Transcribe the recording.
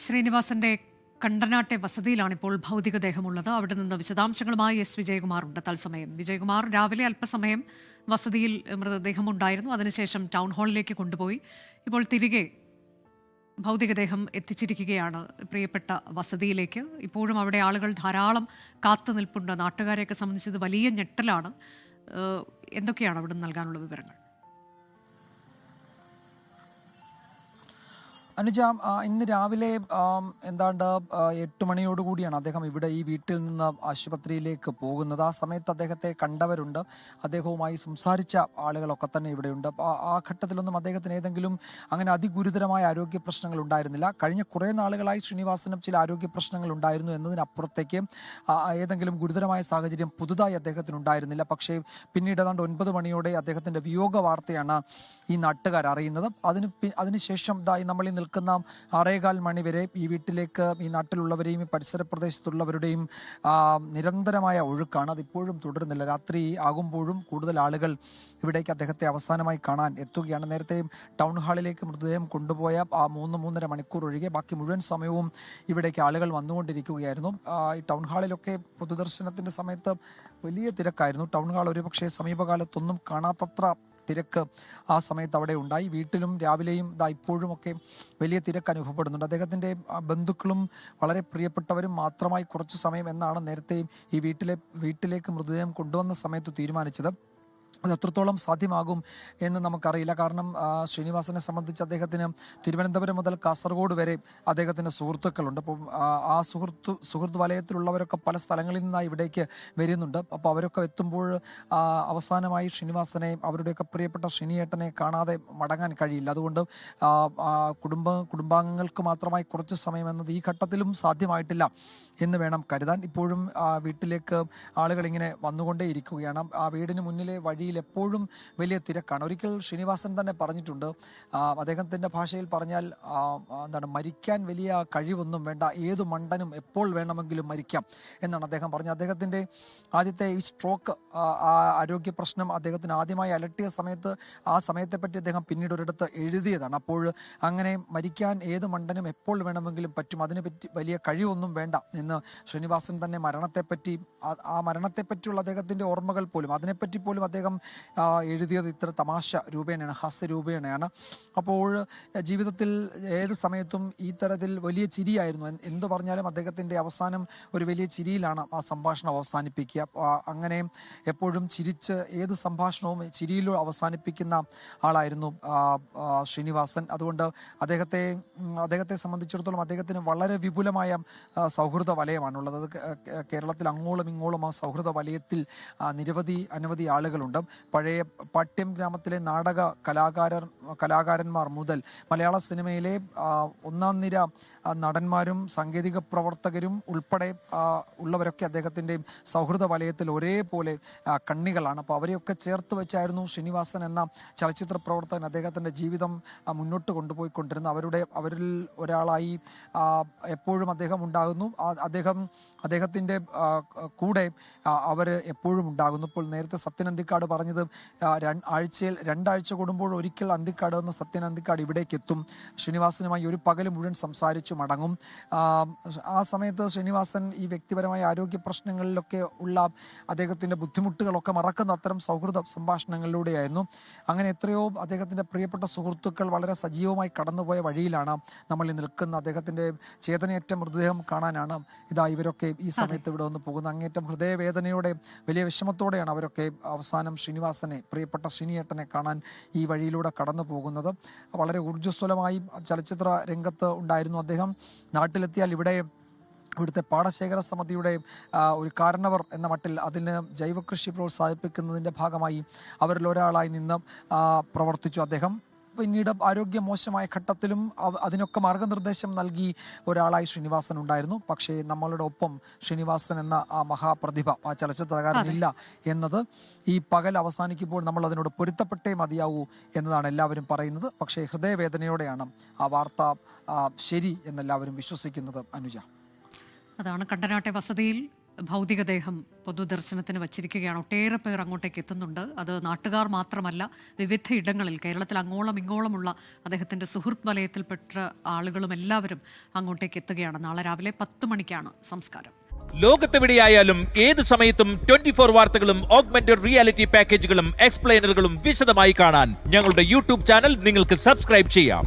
ശ്രീനിവാസന്റെ കണ്ടനാട്ടെ വസതിയിലാണ് ഇപ്പോൾ ഭൗതികദേഹമുള്ളത്. അവിടെ നിന്ന് വിശദാംശങ്ങളുമായി എസ് വിജയകുമാറുണ്ട് തത്സമയം. വിജയകുമാർ, രാവിലെ അല്പസമയം വസതിയിൽ മൃതദേഹമുണ്ടായിരുന്നു. അതിനുശേഷം ടൗൺ ഹാളിലേക്ക് കൊണ്ടുപോയി. ഇപ്പോൾ തിരികെ ഭൗതികദേഹം എത്തിച്ചിരിക്കുകയാണ് പ്രിയപ്പെട്ട വസതിയിലേക്ക്. ഇപ്പോഴും അവിടെ ആളുകൾ ധാരാളം കാത്തു നിൽപ്പുണ്ട്. നാട്ടുകാരെയൊക്കെ സംബന്ധിച്ചത് വലിയ ഞെട്ടലാണ്. എന്തൊക്കെയാണ് അവിടെ നൽകാനുള്ള വിവരങ്ങൾ? അനുജ, ഇന്ന് രാവിലെ എന്താണ്ട് 8 മണിയോടുകൂടിയാണ് അദ്ദേഹം ഇവിടെ ഈ വീട്ടിൽ നിന്ന് ആശുപത്രിയിലേക്ക് പോകുന്നത്. ആ സമയത്ത് അദ്ദേഹത്തെ കണ്ടവരുണ്ട്, അദ്ദേഹവുമായി സംസാരിച്ച ആളുകളൊക്കെ തന്നെ ഇവിടെയുണ്ട്. ആ ഘട്ടത്തിലൊന്നും അദ്ദേഹത്തിന് ഏതെങ്കിലും അങ്ങനെ അതിഗുരുതരമായ ആരോഗ്യ പ്രശ്നങ്ങൾ ഉണ്ടായിരുന്നില്ല. കഴിഞ്ഞ കുറേ നാളുകളായി ശ്രീനിവാസനും ചില ആരോഗ്യ പ്രശ്നങ്ങൾ ഉണ്ടായിരുന്നു എന്നതിനപ്പുറത്തേക്ക് ഏതെങ്കിലും ഗുരുതരമായ സാഹചര്യം പുതുതായി അദ്ദേഹത്തിന് ഉണ്ടായിരുന്നില്ല. പക്ഷേ പിന്നീട് ഏതാണ്ട് 9 മണിയോടെ അദ്ദേഹത്തിൻ്റെ വിയോഗ വാർത്തയാണ് ഈ നാട്ടുകാർ അറിയുന്നത്. അതിനുശേഷം നമ്മൾ ഈ നിൽക്കുന്ന 6:15 മണി വരെ ഈ വീട്ടിലേക്ക് ഈ നാട്ടിലുള്ളവരെയും ഈ പരിസര പ്രദേശത്തുള്ളവരുടെയും നിരന്തരമായ ഒഴുക്കാണ്. അതിപ്പോഴും തുടരുന്നില്ല. രാത്രി ആകുമ്പോഴും കൂടുതൽ ആളുകൾ ഇവിടേക്ക് അദ്ദേഹത്തെ അവസാനമായി കാണാൻ എത്തുകയാണ്. നേരത്തെ ടൗൺ ഹാളിലേക്ക് മൃതദേഹം കൊണ്ടുപോയ 3-3.5 മണിക്കൂർ ഒഴികെ ബാക്കി മുഴുവൻ സമയവും ഇവിടേക്ക് ആളുകൾ വന്നുകൊണ്ടിരിക്കുകയായിരുന്നു. ഈ ടൗൺ ഹാളിലൊക്കെ പൊതുദർശനത്തിൻ്റെ സമയത്ത് വലിയ തിരക്കായിരുന്നു. ടൗൺ ഹാൾ ഒരുപക്ഷെ സമീപകാലത്തൊന്നും കാണാത്തത്ര തിരക്ക് ആ സമയത്ത് അവിടെ ഉണ്ടായി. വീട്ടിലും രാവിലെയും ഇപ്പോഴും ഒക്കെ വലിയ തിരക്ക് അനുഭവപ്പെടുന്നുണ്ട്. അദ്ദേഹത്തിൻ്റെ ബന്ധുക്കളും വളരെ പ്രിയപ്പെട്ടവരും മാത്രമായി കുറച്ച് സമയം എന്നാണ് നേരത്തെ ഈ വീട്ടിലേക്ക് മൃതദേഹം കൊണ്ടുവന്ന സമയത്ത് തീരുമാനിച്ചത്. അത് എത്രത്തോളം സാധ്യമാകും എന്ന് നമുക്കറിയില്ല. കാരണം ശ്രീനിവാസനെ സംബന്ധിച്ച് അദ്ദേഹത്തിന് തിരുവനന്തപുരം മുതൽ കാസർഗോഡ് വരെ അദ്ദേഹത്തിൻ്റെ സുഹൃത്തുക്കളുണ്ട്. അപ്പം ആ സുഹൃത്ത് വലയത്തിലുള്ളവരൊക്കെ പല സ്ഥലങ്ങളിൽ നിന്നായി ഇവിടേക്ക് വരുന്നുണ്ട്. അപ്പോൾ അവരൊക്കെ എത്തുമ്പോൾ അവസാനമായി ശ്രീനിവാസനെ, അവരുടെയൊക്കെ പ്രിയപ്പെട്ട ശ്രീനിയേട്ടനെ കാണാതെ മടങ്ങാൻ കഴിയില്ല. അതുകൊണ്ട് കുടുംബാംഗങ്ങൾക്ക് മാത്രമായി കുറച്ച് സമയം എന്നത് ഈ ഘട്ടത്തിലും സാധ്യമായിട്ടില്ല എന്ന് വേണം കരുതാൻ. ഇപ്പോഴും വീട്ടിലേക്ക് ആളുകൾ ഇങ്ങനെ വന്നുകൊണ്ടേ ഇരിക്കുകയാണ്. ആ വീടിന് മുന്നിലെ വഴിയിൽ എപ്പോഴും വലിയ തിരക്കാണ്. ഒരിക്കൽ ശ്രീനിവാസൻ തന്നെ പറഞ്ഞിട്ടുണ്ട്, അദ്ദേഹത്തിൻ്റെ ഭാഷയിൽ പറഞ്ഞാൽ മരിക്കാൻ വലിയ കഴിവൊന്നും വേണ്ട, ഏതു മണ്ടനും എപ്പോൾ വേണമെങ്കിലും മരിക്കാം എന്നാണ് അദ്ദേഹം പറഞ്ഞത്. അദ്ദേഹത്തിൻ്റെ ആദ്യത്തെ ഈ സ്ട്രോക്ക് ആരോഗ്യ പ്രശ്നം അദ്ദേഹത്തിന് ആദ്യമായി അലട്ടിയ സമയത്ത് ആ സമയത്തെപ്പറ്റി അദ്ദേഹം പിന്നീട് ഒരിടത്ത് എഴുതിയതാണ്. അപ്പോൾ അങ്ങനെ മരിക്കാൻ ഏത് മണ്ടനും എപ്പോൾ വേണമെങ്കിലും പറ്റും, അതിനെപ്പറ്റി വലിയ കഴിവൊന്നും വേണ്ട എന്ന് ശ്രീനിവാസൻ തന്നെ മരണത്തെപ്പറ്റിയുള്ള അദ്ദേഹത്തിൻ്റെ ഓർമ്മകൾ പോലും, അതിനെപ്പറ്റി പോലും അദ്ദേഹം എഴുതിയത് ഇത്ര തമാശ രൂപേണയാണ്, ഹാസ്യ രൂപേണയാണ്. അപ്പോൾ ജീവിതത്തിൽ ഏത് സമയത്തും ഈ തരത്തിൽ വലിയ ചിരിയായിരുന്നു. എന്തു പറഞ്ഞാലും അദ്ദേഹത്തിൻ്റെ അവസാനം ഒരു വലിയ ചിരിയിലാണ് ആ സംഭാഷണം അവസാനിപ്പിക്കുക. അങ്ങനെ എപ്പോഴും ചിരിച്ച് ഏത് സംഭാഷണവും ചിരിയിലൂടെ അവസാനിപ്പിക്കുന്ന ആളായിരുന്നു ശ്രീനിവാസൻ. അതുകൊണ്ട് അദ്ദേഹത്തെ സംബന്ധിച്ചിടത്തോളം അദ്ദേഹത്തിന് വളരെ വിപുലമായ സൗഹൃദ വലയമാണുള്ളത്. അത് കേരളത്തിൽ അങ്ങോളം ഇങ്ങോളം ആ സൗഹൃദ വലയത്തിൽ അനവധി ആളുകളുണ്ട്. പഴയ പാട്യം ഗ്രാമത്തിലെ നാടക കലാകാരന്മാർ മുതൽ മലയാള സിനിമയിലെ ഒന്നാം നിര നടന്മാരും സാങ്കേതിക പ്രവർത്തകരും ഉൾപ്പെടെ ഉള്ളവരൊക്കെ അദ്ദേഹത്തിൻ്റെ സൗഹൃദ വലയത്തിൽ ഒരേപോലെ കണ്ണികളാണ്. അപ്പോൾ അവരെയൊക്കെ ചേർത്ത് വെച്ചായിരുന്നു ശ്രീനിവാസൻ എന്ന ചലച്ചിത്ര പ്രവർത്തകൻ അദ്ദേഹത്തിൻ്റെ ജീവിതം മുന്നോട്ട് കൊണ്ടുപോയിക്കൊണ്ടിരുന്നത്. അവരിൽ ഒരാളായി എപ്പോഴും അദ്ദേഹം ഉണ്ടാകുന്നു. അദ്ദേഹത്തിൻ്റെ കൂടെ അവർ എപ്പോഴും ഉണ്ടാകുന്നു. ഇപ്പോൾ നേരത്തെ സത്യൻ അന്തിക്കാട് പറഞ്ഞത് ആഴ്ചയിൽ 2 ആഴ്ച കൂടുമ്പോൾ ഒരിക്കൽ അന്തിക്കാട് എന്ന സത്യൻ അന്തിക്കാട് ഇവിടേക്ക് എത്തും. ശ്രീനിവാസനുമായി ഒരു പകൽ മുഴുവൻ സംസാരിച്ചു മടങ്ങും. ആ സമയത്ത് ശ്രീനിവാസൻ ഈ വ്യക്തിപരമായ ആരോഗ്യ പ്രശ്നങ്ങളിലൊക്കെ ഉള്ള അദ്ദേഹത്തിൻ്റെ ബുദ്ധിമുട്ടുകളൊക്കെ മറക്കുന്ന അത്തരം സൗഹൃദ സംഭാഷണങ്ങളിലൂടെയായിരുന്നു. അങ്ങനെ എത്രയോ അദ്ദേഹത്തിൻ്റെ പ്രിയപ്പെട്ട സുഹൃത്തുക്കൾ വളരെ സജീവമായി കടന്നുപോയ വഴിയിലാണ് നമ്മൾ നിൽക്കുന്ന. അദ്ദേഹത്തിൻ്റെ ചേതനയേറ്റ മൃതദേഹം കാണാനാണ് ഇവരൊക്കെ ഈ സമയത്ത് ഇവിടെ വന്ന് പോകുന്നത്. അങ്ങേറ്റം ഹൃദയവേദനയോടെ വലിയ വിഷമത്തോടെയാണ് അവരൊക്കെ അവസാനം ശ്രീനിവാസനെ, പ്രിയപ്പെട്ട ശ്രീനിയേട്ടനെ കാണാൻ ഈ വഴിയിലൂടെ കടന്നു പോകുന്നത്. വളരെ ഊർജ്ജസ്വലമായി ചലച്ചിത്ര രംഗത്ത് ഉണ്ടായിരുന്നു അദ്ദേഹം. നാട്ടിലെത്തിയാൽ ഇവിടുത്തെ പാടശേഖര സമിതിയുടെ ഒരു കാരണവർ എന്ന മട്ടിൽ അതിന് ജൈവകൃഷി പ്രോത്സാഹിപ്പിക്കുന്നതിൻ്റെ ഭാഗമായി അവരിൽ ഒരാളായി നിന്ന് പ്രവർത്തിച്ചു അദ്ദേഹം. പിന്നീട് ആരോഗ്യം മോശമായ ഘട്ടത്തിലും അതിനൊക്കെ മാർഗനിർദ്ദേശം നൽകി ഒരാളായി ശ്രീനിവാസൻ ഉണ്ടായിരുന്നു. പക്ഷേ നമ്മളുടെ ഒപ്പം ശ്രീനിവാസൻ എന്ന ആ മഹാപ്രതിഭ, ആ ചലച്ചിത്രകാരനില്ല എന്നത് ഈ പകൽ അവസാനിക്കുമ്പോൾ നമ്മൾ അതിനോട് പൊരുത്തപ്പെട്ടേ മതിയാവൂ എന്നതാണ് എല്ലാവരും പറയുന്നത്. പക്ഷേ ഹൃദയവേദനയോടെയാണ് ആ വാർത്ത ശരി എന്നെല്ലാവരും വിശ്വസിക്കുന്നത്. അനുജ, അതാണ് കണ്ടനാട്ടെ വസതിയിൽ ഭൗതികദേഹം പൊതുദർശനത്തിന് വച്ചിരിക്കുകയാണ്. ഒട്ടേറെ പേർ അങ്ങോട്ടേക്ക് എത്തുന്നുണ്ട്. അത് നാട്ടുകാർ മാത്രമല്ല, വിവിധ ഇടങ്ങളിൽ കേരളത്തിൽ അങ്ങോളം ഇങ്ങോളമുള്ള അദ്ദേഹത്തിൻ്റെ സുഹൃത്ത് വലയത്തിൽപ്പെട്ട ആളുകളും എല്ലാവരും അങ്ങോട്ടേക്ക് എത്തുകയാണ്. നാളെ രാവിലെ 10 മണിക്കാണ് സംസ്കാരം. ലോകത്തെവിടെയായാലും ഏത് സമയത്തും 24 വാർത്തകളും ഓഗ്മെന്റഡ് റിയാലിറ്റി പാക്കേജുകളും എക്സ്പ്ലെയിനറുകളും വിശദമായി കാണാൻ ഞങ്ങളുടെ യൂട്യൂബ് ചാനൽ നിങ്ങൾക്ക് സബ്സ്ക്രൈബ് ചെയ്യാം.